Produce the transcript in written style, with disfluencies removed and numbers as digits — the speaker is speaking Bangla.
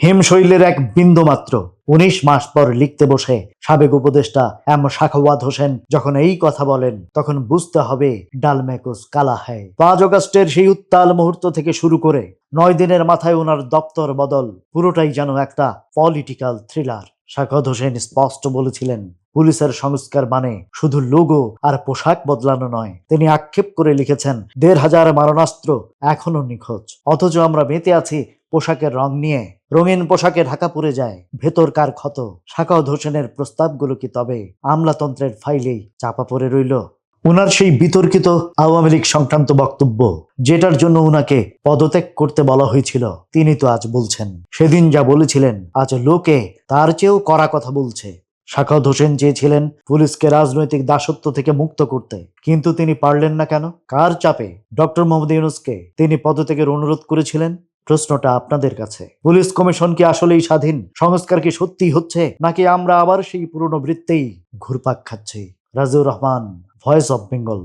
হিমশৈলের এক বিন্দু মাত্র। ১৯ মাস পর লিখতে বসে সাবেক উপদেষ্টা এম সাখাওয়াত হোসেন যখন এই কথা বলেন, তখন বুঝতে হবে ডাল মে কুছ কালা হ্যায়। ৫ আগস্টের সেই উত্তাল মুহূর্ত থেকে শুরু করে ৯ দিনের মাথায় ওনার দপ্তর বদল, পুরোটাই যেন একটা পলিটিক্যাল থ্রিলার। সাখাওয়াত হোসেন স্পষ্ট বলেছিলেন, পুলিশের সংস্কার মানে শুধু লোগো আর পোশাক বদলানো নয়। তিনি আক্ষেপ করে লিখেছেন, ১৫০০ মারণাস্ত্র এখনো নিখোঁজ, অথচ আমরা মেতে আছি পোশাকের রং নিয়ে। রঙিন পোশাকে ঢাকা পড়ে যায়, ভেতরকার ক্ষত। সাখাওয়াত হোসেনের প্রস্তাবগুলো কি তবে আমলাতন্ত্রের ফাইলেই চাপা পড়ে রইল? উনার সেই বিতর্কিত আওয়ামী লীগ সংক্রান্ত বক্তব্য, যেটার জন্য উনাকে পদত্যাগ করতে বলা হয়েছিল, তিনি তো আজ বলছেন সেদিন যা বলেছিলেন আজ লোকে তার চেয়েও কড়া কথা বলছে। সাখাওয়াত হোসেন চেয়েছিলেন পুলিশকে রাজনৈতিক দাসত্ব থেকে মুক্ত করতে, কিন্তু তিনি পারলেন না কেন? কার চাপে? ডক্টর মোহাম্মদ ইউনূসকে তিনি পদত্যাগের অনুরোধ করেছিলেন। প্রশ্নটা আপনাদের কাছে। পুলিশ কমিশন কি আসলেই স্বাধীন? সংস্কার কি সত্যি হচ্ছে, নাকি আমরা আবার সেই পুরনো বৃত্তেই ঘুরপাক খাচ্ছি? Raziur Rahman, voice of Bengal.